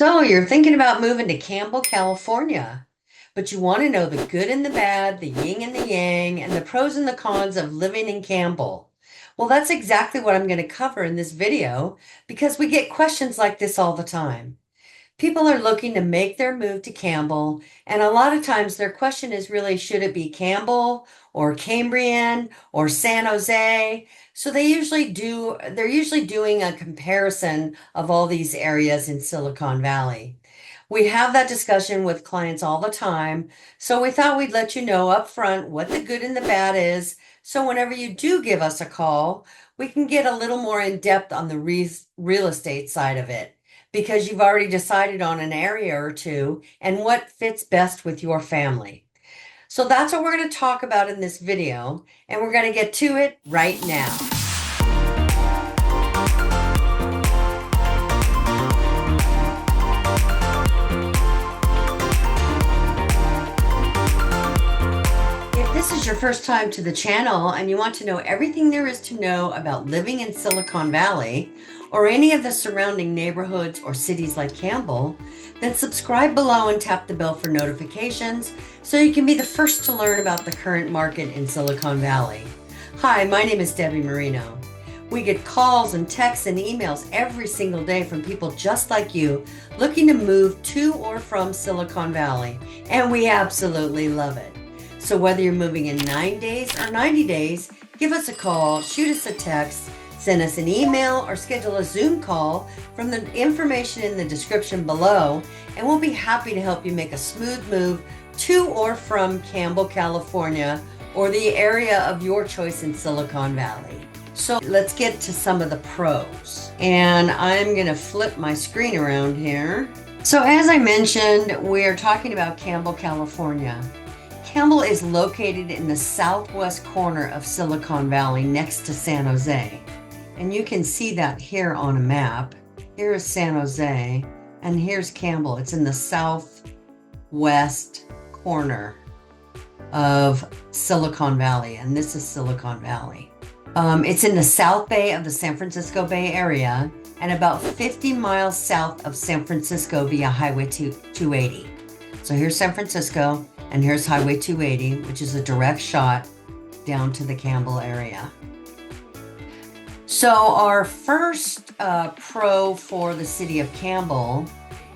So you're thinking about moving to Campbell, California, but you want to know the good and the bad, the yin and the yang, and the pros and the cons of living in Campbell. Well, that's exactly what I'm going to cover in this video because we get questions like this all the time. People are looking to make their move to Campbell, and a lot of times their question is really, should it be Campbell or Cambrian or San Jose? So they're usually doing a comparison of all these areas in Silicon Valley. We have that discussion with clients all the time, so we thought we'd let you know up front what the good and the bad is. So whenever you do give us a call, we can get a little more in depth on the real estate side of it because you've already decided on an area or two and what fits best with your family. So that's what we're going to talk about in this video, and we're going to get to it right now. If this is your first time to the channel and you want to know everything there is to know about living in Silicon Valley or any of the surrounding neighborhoods or cities like Campbell, then subscribe below and tap the bell for notifications so you can be the first to learn about the current market in Silicon Valley. Hi, my name is Debbie Marino. We get calls and texts and emails every single day from people just like you looking to move to or from Silicon Valley, and we absolutely love it. So whether you're moving in 9 days or 90 days, give us a call, shoot us a text, send us an email, or schedule a Zoom call from the information in the description below, and we'll be happy to help you make a smooth move to or from Campbell, California, or the area of your choice in Silicon Valley. So let's get to some of the pros. And I'm going to flip my screen around here. So as I mentioned, we're talking about Campbell, California. Campbell is located in the southwest corner of Silicon Valley next to San Jose. And you can see that here on a map. Here is San Jose, and here's Campbell. It's in the southwest corner of Silicon Valley, and this is Silicon Valley. It's in the South Bay of the San Francisco Bay Area and about 50 miles south of San Francisco via Highway 280. So here's San Francisco, and here's Highway 280, which is a direct shot down to the Campbell area. So our first pro for the city of Campbell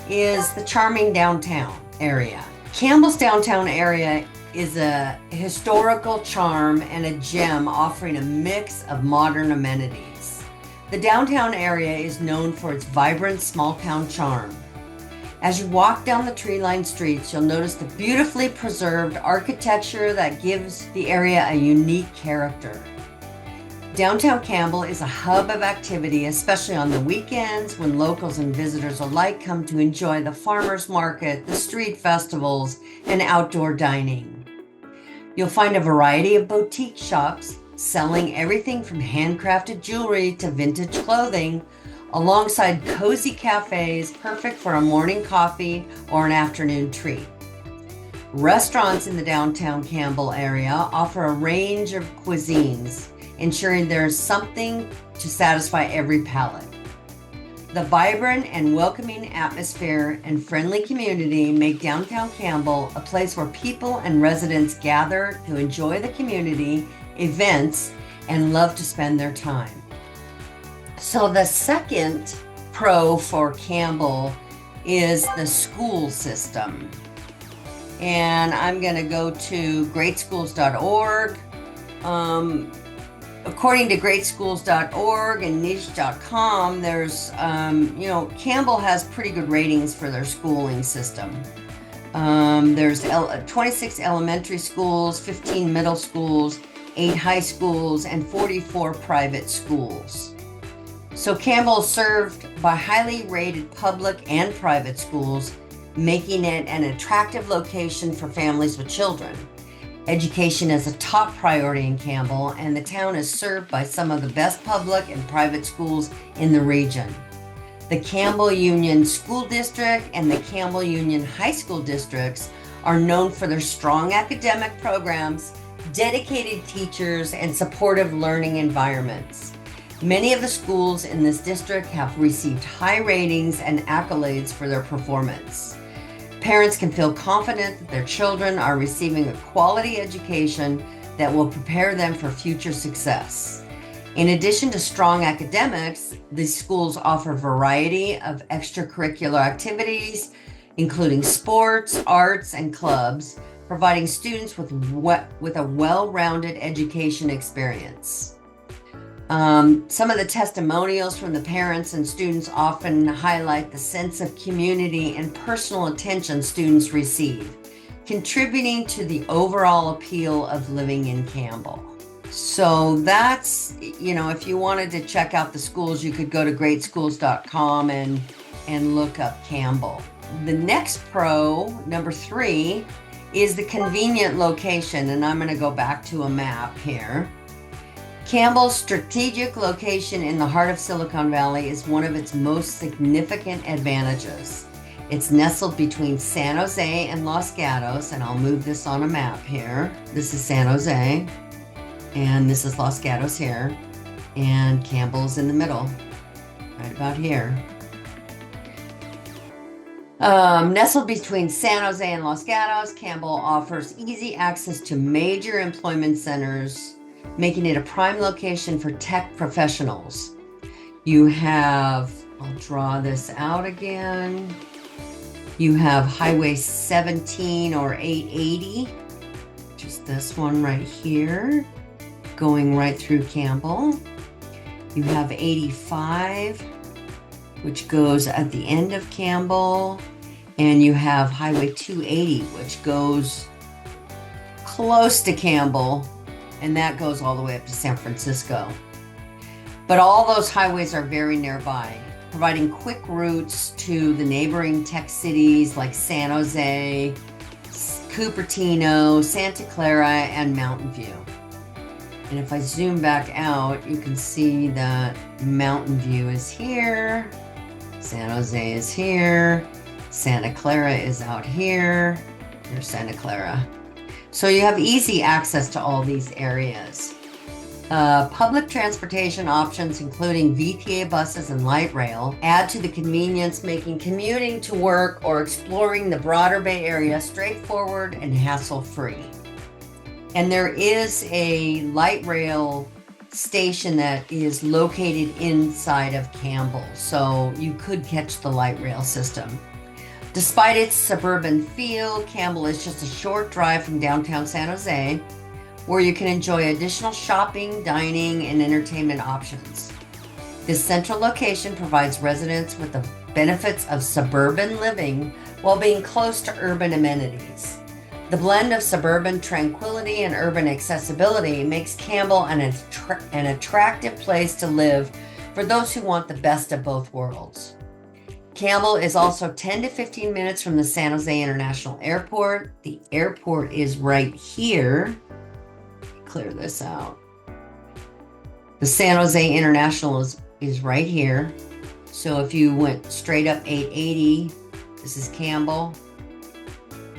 is the charming downtown area. Campbell's downtown area is a historical charm and a gem offering a mix of modern amenities. The downtown area is known for its vibrant small town charm. As you walk down the tree-lined streets, you'll notice the beautifully preserved architecture that gives the area a unique character. Downtown Campbell is a hub of activity, especially on the weekends when locals and visitors alike come to enjoy the farmers market, the street festivals, and outdoor dining. You'll find a variety of boutique shops selling everything from handcrafted jewelry to vintage clothing, alongside cozy cafes perfect for a morning coffee or an afternoon treat. Restaurants in the downtown Campbell area offer a range of cuisines, ensuring there's something to satisfy every palate. The vibrant and welcoming atmosphere and friendly community make downtown Campbell a place where people and residents gather to enjoy the community, events, and love to spend their time. So the second pro for Campbell is the school system. And I'm going to go to greatschools.org. According to greatschools.org and niche.com, there's, Campbell has pretty good ratings for their schooling system. There's 26 elementary schools, 15 middle schools, 8 high schools, and 44 private schools. So Campbell is served by highly rated public and private schools, making it an attractive location for families with children. Education is a top priority in Campbell, and the town is served by some of the best public and private schools in the region. The Campbell Union School District and the Campbell Union High School districts are known for their strong academic programs, dedicated teachers, and supportive learning environments. Many of the schools in this district have received high ratings and accolades for their performance. Parents can feel confident that their children are receiving a quality education that will prepare them for future success. In addition to strong academics, these schools offer a variety of extracurricular activities, including sports, arts, and clubs, providing students with a well-rounded education experience. Some of the testimonials from the parents and students often highlight the sense of community and personal attention students receive, contributing to the overall appeal of living in Campbell. So that's, if you wanted to check out the schools, you could go to greatschools.com and look up Campbell. The next pro, number 3, is the convenient location, and I'm going to go back to a map here. Campbell's strategic location in the heart of Silicon Valley is one of its most significant advantages. It's nestled between San Jose and Los Gatos, and I'll move this on a map here. This is San Jose, and this is Los Gatos here, and Campbell's in the middle, right about here. Nestled between San Jose and Los Gatos, Campbell offers easy access to major employment centers, making it a prime location for tech professionals. You have, I'll draw this out again. You have Highway 17 or 880, which is this one right here, going right through Campbell. You have 85, which goes at the end of Campbell. And you have Highway 280, which goes close to Campbell, and that goes all the way up to San Francisco. But all those highways are very nearby, providing quick routes to the neighboring tech cities like San Jose, Cupertino, Santa Clara, and Mountain View. And if I zoom back out, you can see that Mountain View is here, San Jose is here, Santa Clara is out here. There's Santa Clara. So you have easy access to all these areas. Public transportation options, including VTA buses and light rail, add to the convenience, making commuting to work or exploring the broader Bay Area straightforward and hassle-free. And there is a light rail station that is located inside of Campbell, so you could catch the light rail system. Despite its suburban feel, Campbell is just a short drive from downtown San Jose, where you can enjoy additional shopping, dining, and entertainment options. This central location provides residents with the benefits of suburban living while being close to urban amenities. The blend of suburban tranquility and urban accessibility makes Campbell an attractive place to live for those who want the best of both worlds. Campbell is also 10 to 15 minutes from the San Jose International Airport. The airport is right here. Clear this out. The San Jose International is right here. So if you went straight up 880, this is Campbell,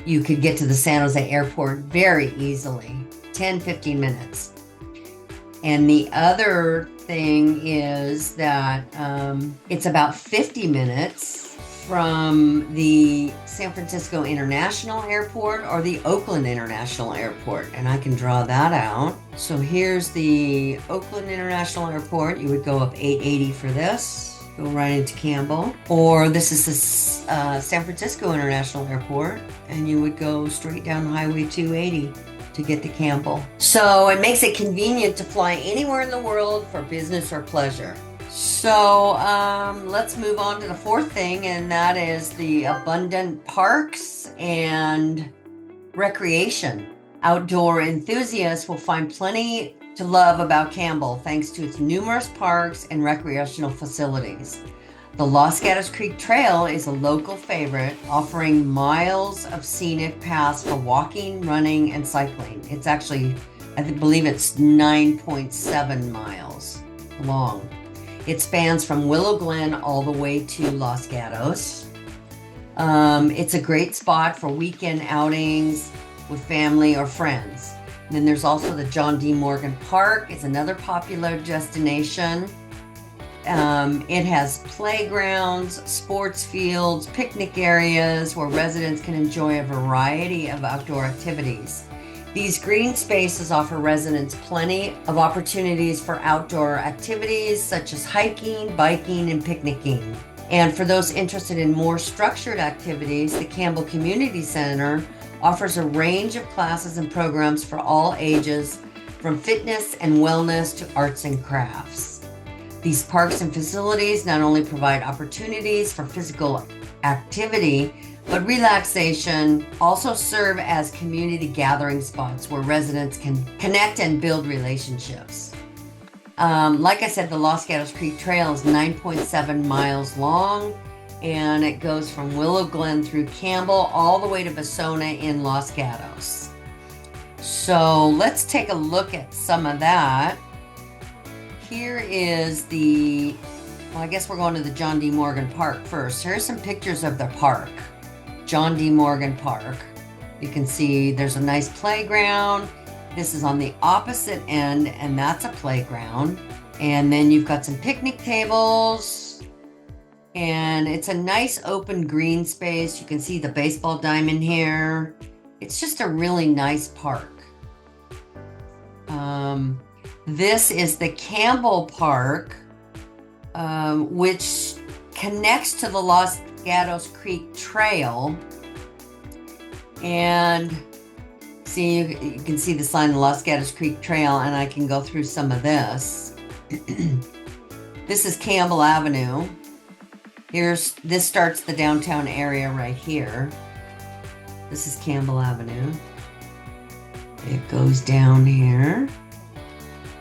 you could get to the San Jose Airport very easily, 10, 15 minutes. And the other thing is that it's about 50 minutes from the San Francisco International Airport or the Oakland International Airport, and I can draw that out. So here's the Oakland International Airport. You would go up 880 for this, go right into Campbell. Or this is the San Francisco International Airport, and you would go straight down Highway 280 to get to Campbell. So it makes it convenient to fly anywhere in the world for business or pleasure. So let's move on to the fourth thing, and that is the abundant parks and recreation. Outdoor enthusiasts will find plenty to love about Campbell thanks to its numerous parks and recreational facilities. The Los Gatos Creek Trail is a local favorite, offering miles of scenic paths for walking, running, and cycling. It's actually, I believe it's 9.7 miles long. It spans from Willow Glen all the way to Los Gatos. It's a great spot for weekend outings with family or friends. And then there's also the John D. Morgan Park. It's another popular destination. It has playgrounds, sports fields, picnic areas where residents can enjoy a variety of outdoor activities. These green spaces offer residents plenty of opportunities for outdoor activities such as hiking, biking, and picnicking. And for those interested in more structured activities, the Campbell Community Center offers a range of classes and programs for all ages, from fitness and wellness to arts and crafts. These parks and facilities not only provide opportunities for physical activity, but relaxation, also serve as community gathering spots where residents can connect and build relationships. Like I said, the Los Gatos Creek Trail is 9.7 miles long, and it goes from Willow Glen through Campbell all the way to Vasona in Los Gatos. So let's take a look at some of that. Here is I guess we're going to the John D. Morgan Park first. Here's some pictures of the park. John D. Morgan Park. You can see there's a nice playground. This is on the opposite end, and that's a playground. And then you've got some picnic tables, and it's a nice open green space. You can see the baseball diamond here. It's just a really nice park. This is the Campbell Park, which connects to the Los Gatos Creek Trail. And see, you can see the sign, the Los Gatos Creek Trail, and I can go through some of this. This is Campbell Avenue. This starts the downtown area right here. This is Campbell Avenue. It goes down here.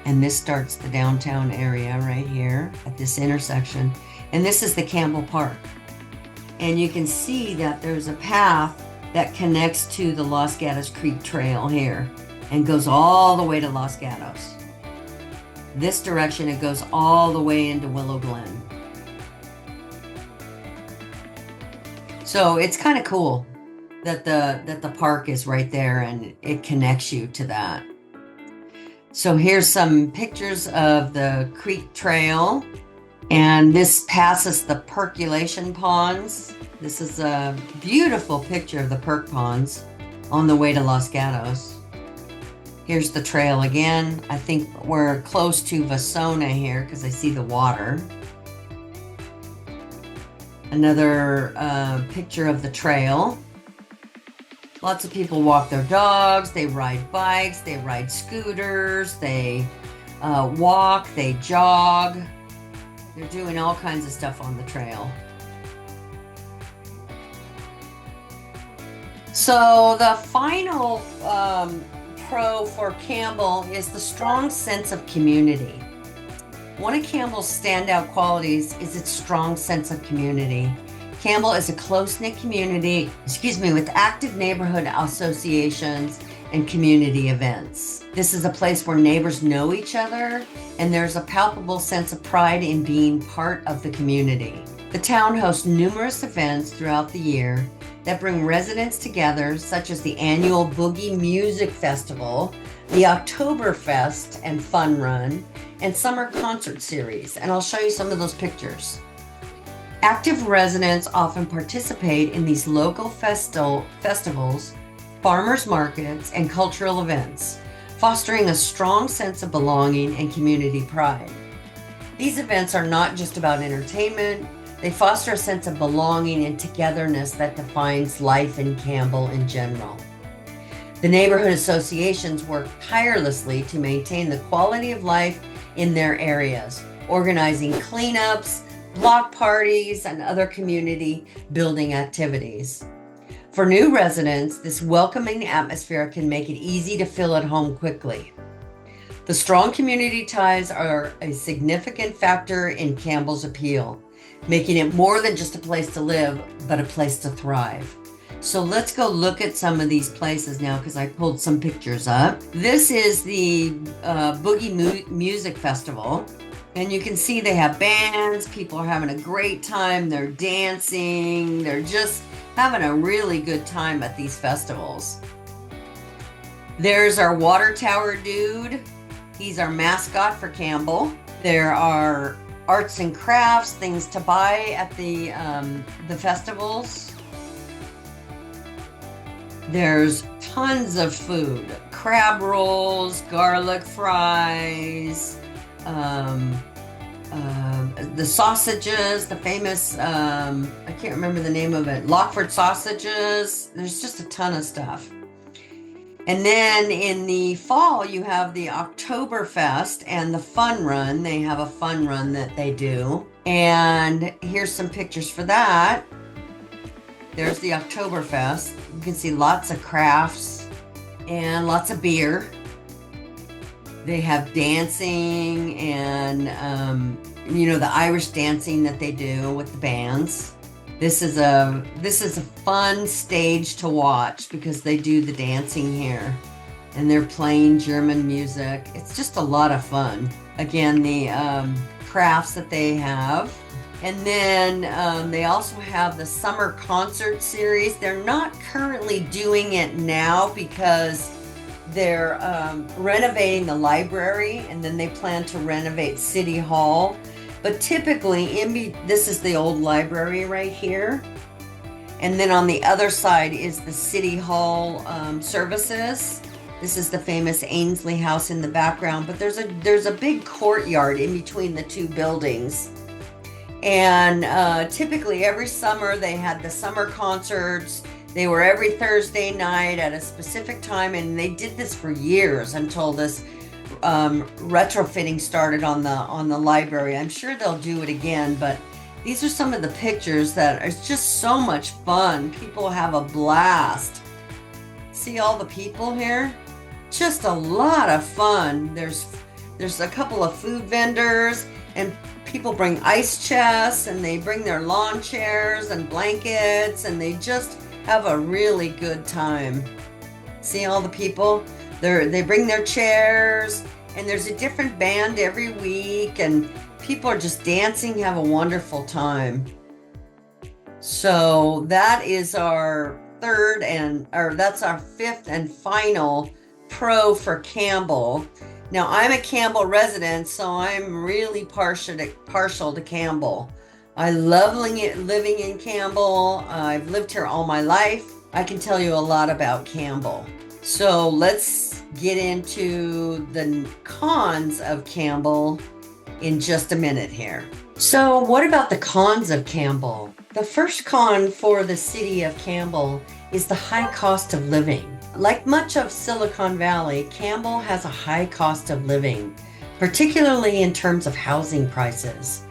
And this starts the downtown area right here at this intersection. And this is the Campbell Park. And you can see that there's a path that connects to the Los Gatos Creek Trail here and goes all the way to Los Gatos. This direction, it goes all the way into Willow Glen. So it's kind of cool that the park is right there and it connects you to that. So here's some pictures of the creek trail, and this passes the percolation ponds. This is a beautiful picture of the perk ponds on the way to Los Gatos. Here's the trail again. I think we're close to Vasona here because I see the water. Another picture of the trail. Lots of people walk their dogs, they ride bikes, they ride scooters, they walk, they jog. They're doing all kinds of stuff on the trail. So the final pro for Campbell is the strong sense of community. One of Campbell's standout qualities is its strong sense of community. Campbell is a close-knit community, with active neighborhood associations and community events. This is a place where neighbors know each other, and there's a palpable sense of pride in being part of the community. The town hosts numerous events throughout the year that bring residents together, such as the annual Boogie Music Festival, the Oktoberfest and Fun Run, and summer concert series, and I'll show you some of those pictures. Active residents often participate in these local festivals, farmers markets, and cultural events, fostering a strong sense of belonging and community pride. These events are not just about entertainment, they foster a sense of belonging and togetherness that defines life in Campbell in general. The neighborhood associations work tirelessly to maintain the quality of life in their areas, organizing cleanups, block parties, and other community building activities. For new residents, this welcoming atmosphere can make it easy to feel at home quickly. The strong community ties are a significant factor in Campbell's appeal, making it more than just a place to live, but a place to thrive. So let's go look at some of these places now because I pulled some pictures up. This is the Boogie Music Festival. And you can see they have bands, people are having a great time, they're dancing, they're just having a really good time at these festivals. There's our water tower dude. He's our mascot for Campbell. There are arts and crafts, things to buy at the festivals. There's tons of food, crab rolls, garlic fries, the sausages, the famous, I can't remember the name of it, Lockford sausages. There's just a ton of stuff. And then in the fall, you have the Oktoberfest and the fun run. They have a fun run that they do. And here's some pictures for that. There's the Oktoberfest. You can see lots of crafts and lots of beer. They have dancing and, the Irish dancing that they do with the bands. This is a fun stage to watch because they do the dancing here and they're playing German music. It's just a lot of fun. Again, the crafts that they have. And then they also have the summer concert series. They're not currently doing it now because they're renovating the library, and then they plan to renovate City Hall. But typically, this is the old library right here. And then on the other side is the City Hall services. This is the famous Ainsley House in the background, but there's a big courtyard in between the two buildings. And typically every summer they had the summer concerts. They were every Thursday night at a specific time, and they did this for years until this retrofitting started on the library. I'm sure they'll do it again, but these are some of the pictures that are just so much fun. People have a blast. See all the people here? Just a lot of fun. There's a couple of food vendors, and people bring ice chests, and they bring their lawn chairs and blankets, and they just have a really good time. See all the people? They bring their chairs, and there's a different band every week, and people are just dancing, have a wonderful time. So that is our that's our fifth and final pro for Campbell. Now, I'm a Campbell resident, so I'm really partial to Campbell. I love living in Campbell. I've lived here all my life. I can tell you a lot about Campbell. So let's get into the cons of Campbell in just a minute here. So what about the cons of Campbell? The first con for the city of Campbell is the high cost of living. Like much of Silicon Valley, Campbell has a high cost of living, particularly in terms of housing prices.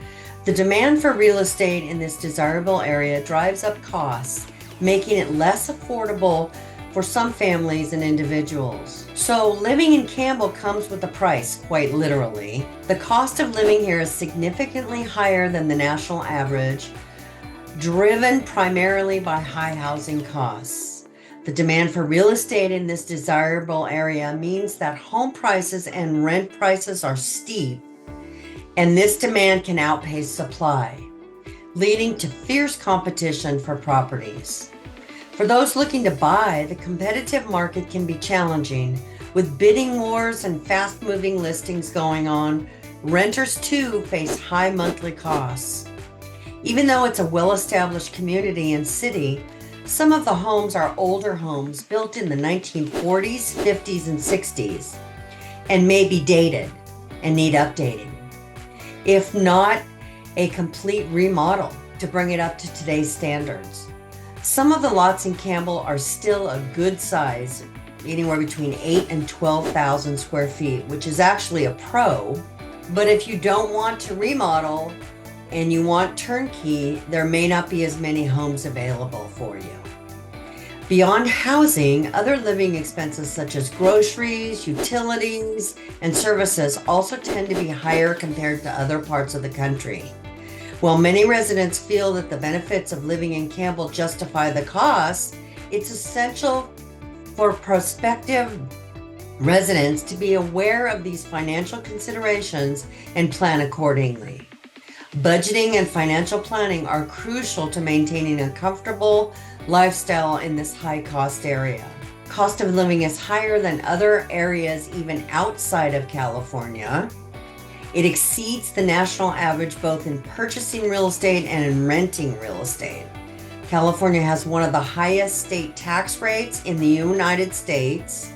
The demand for real estate in this desirable area drives up costs, making it less affordable for some families and individuals. So living in Campbell comes with a price, quite literally. The cost of living here is significantly higher than the national average, driven primarily by high housing costs. The demand for real estate in this desirable area means that home prices and rent prices are steep, and this demand can outpace supply, leading to fierce competition for properties. For those looking to buy, the competitive market can be challenging. With bidding wars and fast-moving listings going on, renters too face high monthly costs. Even though it's a well-established community and city, some of the homes are older homes built in the 1940s, 50s, and 60s, and may be dated and need updating, if not a complete remodel to bring it up to today's standards. Some of the lots in Campbell are still a good size, anywhere between 8,000 and 12,000 square feet, which is actually a pro. But if you don't want to remodel and you want turnkey, there may not be as many homes available for you. Beyond housing, other living expenses such as groceries, utilities, and services also tend to be higher compared to other parts of the country. While many residents feel that the benefits of living in Campbell justify the costs, it's essential for prospective residents to be aware of these financial considerations and plan accordingly. Budgeting and financial planning are crucial to maintaining a comfortable lifestyle in this high-cost area. Cost of living is higher than other areas even outside of California, It exceeds the national average both in purchasing real estate and in renting real estate. California has one of the highest state tax rates in the United States.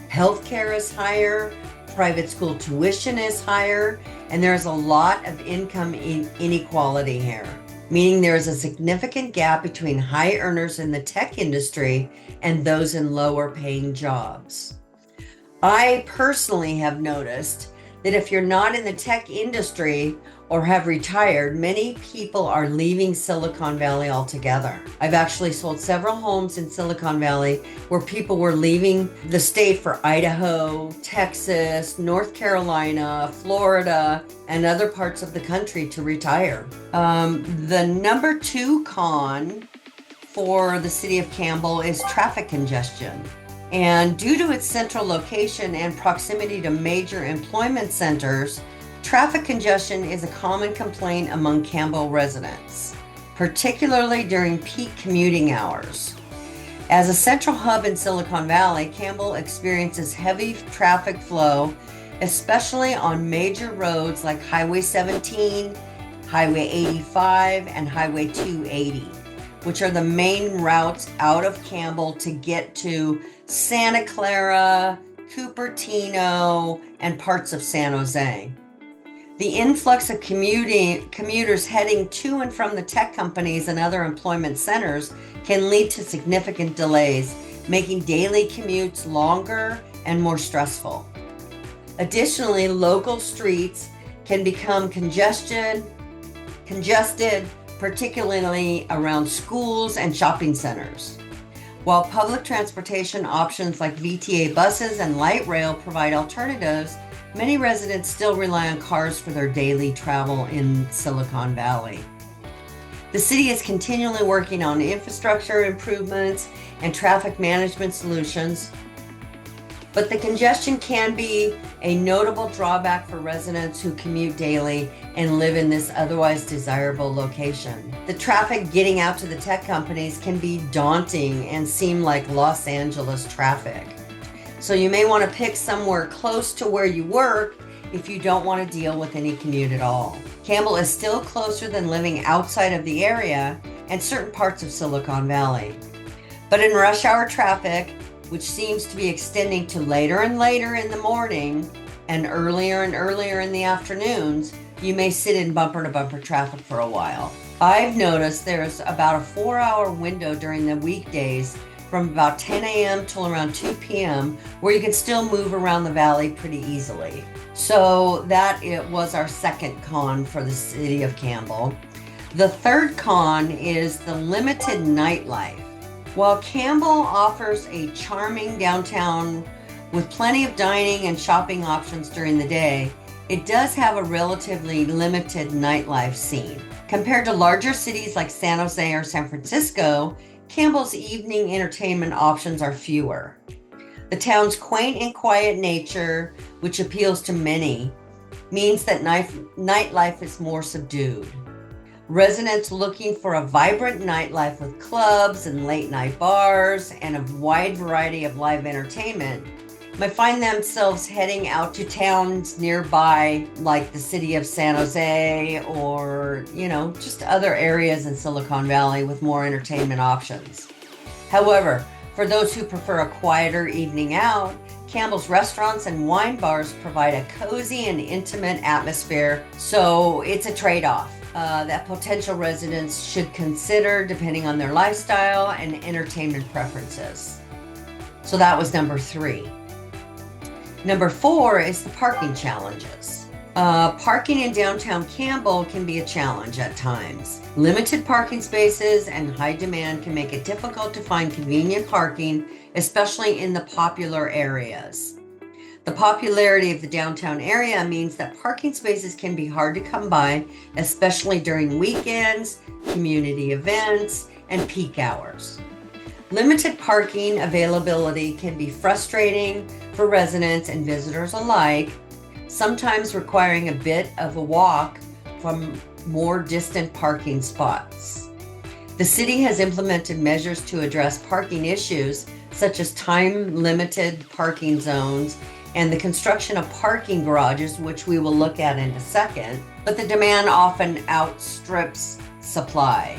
Healthcare is higher, private school tuition is higher, and there's a lot of income inequality here, meaning there is a significant gap between high earners in the tech industry and those in lower paying jobs. I personally have noticed that if you're not in the tech industry or have retired, many people are leaving Silicon Valley altogether. I've actually sold several homes in Silicon Valley where people were leaving the state for Idaho, Texas, North Carolina, Florida, and other parts of the country to retire. The number 2 con for the city of Campbell is traffic congestion. And due to its central location and proximity to major employment centers, traffic congestion is a common complaint among Campbell residents, particularly during peak commuting hours. As a central hub in Silicon Valley, Campbell experiences heavy traffic flow, especially on major roads like Highway 17, Highway 85, and Highway 280, which are the main routes out of Campbell to get to Santa Clara, Cupertino, and parts of San Jose. The influx of commuters heading to and from the tech companies and other employment centers can lead to significant delays, making daily commutes longer and more stressful. Additionally, local streets can become congested, particularly around schools and shopping centers. While public transportation options like VTA buses and light rail provide alternatives, many residents still rely on cars for their daily travel in Silicon Valley. The city is continually working on infrastructure improvements and traffic management solutions, but the congestion can be a notable drawback for residents who commute daily and live in this otherwise desirable location. The traffic getting out to the tech companies can be daunting and seem like Los Angeles traffic. So you may want to pick somewhere close to where you work if you don't want to deal with any commute at all. Campbell is still closer than living outside of the area and certain parts of Silicon Valley. But in rush hour traffic, which seems to be extending to later and later in the morning and earlier in the afternoons, you may sit in bumper-to-bumper traffic for a while. I've noticed there's about a 4-hour window during the weekdays from about 10 a.m. till around 2 p.m. where you can still move around the valley pretty easily. So that it was our second con for the city of Campbell. The third con is the limited nightlife. While Campbell offers a charming downtown with plenty of dining and shopping options during the day, it does have a relatively limited nightlife scene. Compared to larger cities like San Jose or San Francisco, Campbell's evening entertainment options are fewer. The town's quaint and quiet nature, which appeals to many, means that nightlife is more subdued. Residents looking for a vibrant nightlife with clubs and late night bars and a wide variety of live entertainment might find themselves heading out to towns nearby, like the city of San Jose or, just other areas in Silicon Valley with more entertainment options. However, for those who prefer a quieter evening out, Campbell's restaurants and wine bars provide a cozy and intimate atmosphere, so it's a trade-off that potential residents should consider depending on their lifestyle and entertainment preferences. So that was number 3. Number 4 is the parking challenges. Parking in downtown Campbell can be a challenge at times. Limited parking spaces and high demand can make it difficult to find convenient parking, especially in the popular areas. The popularity of the downtown area means that parking spaces can be hard to come by, especially during weekends, community events, and peak hours. Limited parking availability can be frustrating for residents and visitors alike, sometimes requiring a bit of a walk from more distant parking spots. The city has implemented measures to address parking issues such as time-limited parking zones and the construction of parking garages, which we will look at in a second, but the demand often outstrips supply.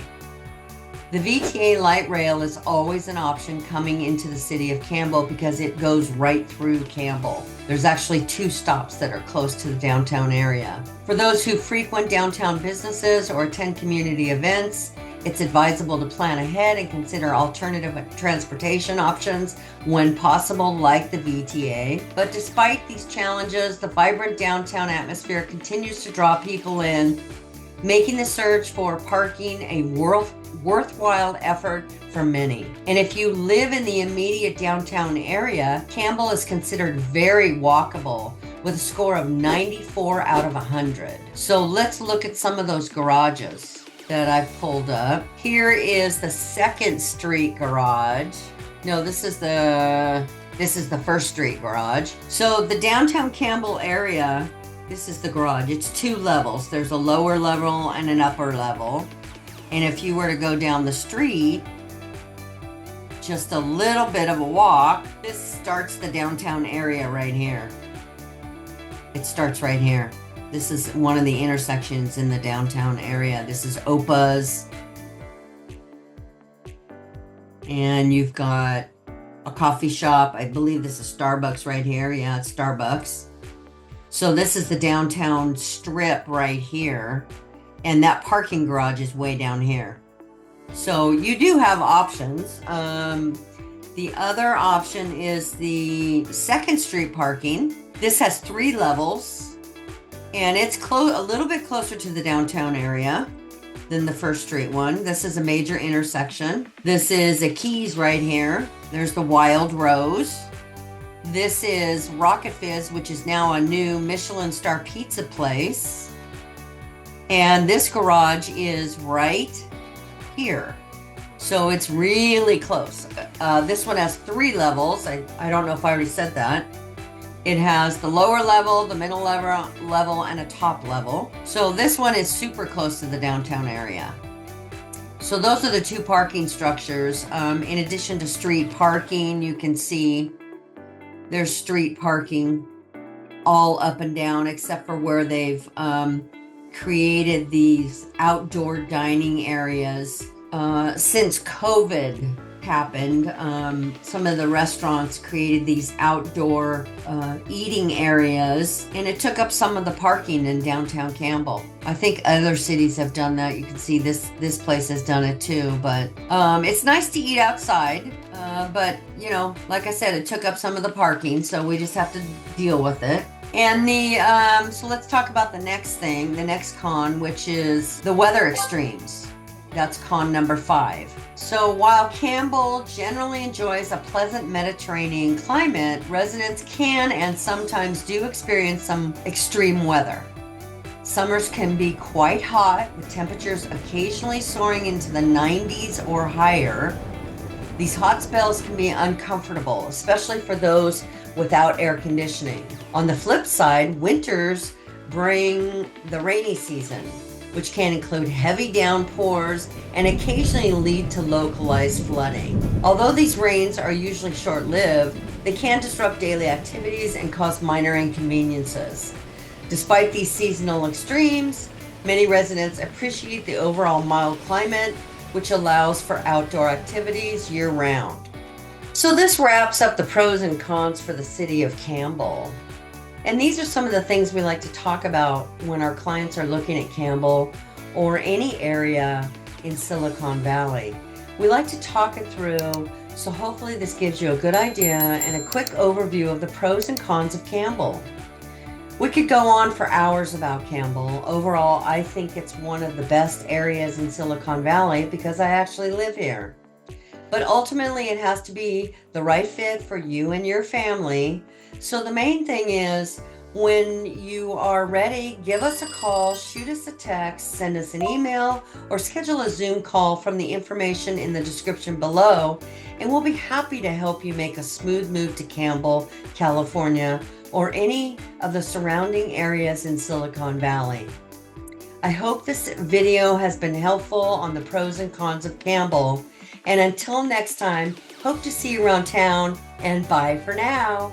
The VTA light rail is always an option coming into the city of Campbell because it goes right through Campbell. There's actually 2 stops that are close to the downtown area. For those who frequent downtown businesses or attend community events, it's advisable to plan ahead and consider alternative transportation options when possible, like the VTA. But despite these challenges, the vibrant downtown atmosphere continues to draw people in, making the search for parking a worthwhile effort for many. And if you live in the immediate downtown area, Campbell is considered very walkable with a score of 94 out of 100. So let's look at some of those garages that I've pulled up. Here is the 2nd Street garage. No, this is the 1st Street garage. So the downtown Campbell area, this is the garage. It's 2 levels. There's a lower level and an upper level. And if you were to go down the street, just a little bit of a walk, this starts the downtown area right here. It starts right here. This is one of the intersections in the downtown area. This is Opa's. And you've got a coffee shop. I believe this is Starbucks right here. Yeah, it's Starbucks. So this is the downtown strip right here. And that parking garage is way down here. So you do have options. The other option is the 2nd Street parking. This has 3 levels. And it's a little bit closer to the downtown area than the 1st Street one. This is a major intersection. This is a Keys right here. There's the Wild Rose. This is Rocket Fizz, which is now a new Michelin star pizza place. And this garage is right here. So it's really close. This one has 3 levels. I don't know if I already said that. It has the lower level, the middle level, and a top level. So this one is super close to the downtown area. So those are the 2 parking structures. In addition to street parking, you can see there's street parking all up and down, except for where they've created these outdoor dining areas. Since COVID happened, some of the restaurants created these outdoor eating areas, and it took up some of the parking in downtown Campbell. I think other cities have done that. You can see this place has done it too, but it's nice to eat outside, but you know, like I said, it took up some of the parking, so we just have to deal with it. And so let's talk about the next thing, the next con, which is the weather extremes. That's con number 5. So while Campbell generally enjoys a pleasant Mediterranean climate, residents can and sometimes do experience some extreme weather. Summers can be quite hot, with temperatures occasionally soaring into the 90s or higher. These hot spells can be uncomfortable, especially for those without air conditioning. On the flip side, winters bring the rainy season, which can include heavy downpours and occasionally lead to localized flooding. Although these rains are usually short-lived, they can disrupt daily activities and cause minor inconveniences. Despite these seasonal extremes, many residents appreciate the overall mild climate, which allows for outdoor activities year-round. So this wraps up the pros and cons for the city of Campbell. And these are some of the things we like to talk about when our clients are looking at Campbell or any area in Silicon Valley. We like to talk it through, so hopefully this gives you a good idea and a quick overview of the pros and cons of Campbell. We could go on for hours about Campbell. Overall, I think it's one of the best areas in Silicon Valley because I actually live here. But ultimately, it has to be the right fit for you and your family. So the main thing is, when you are ready, give us a call, shoot us a text, send us an email, or schedule a Zoom call from the information in the description below, and we'll be happy to help you make a smooth move to Campbell, California, or any of the surrounding areas in Silicon Valley. I hope this video has been helpful on the pros and cons of Campbell. And until next time, hope to see you around town, and bye for now.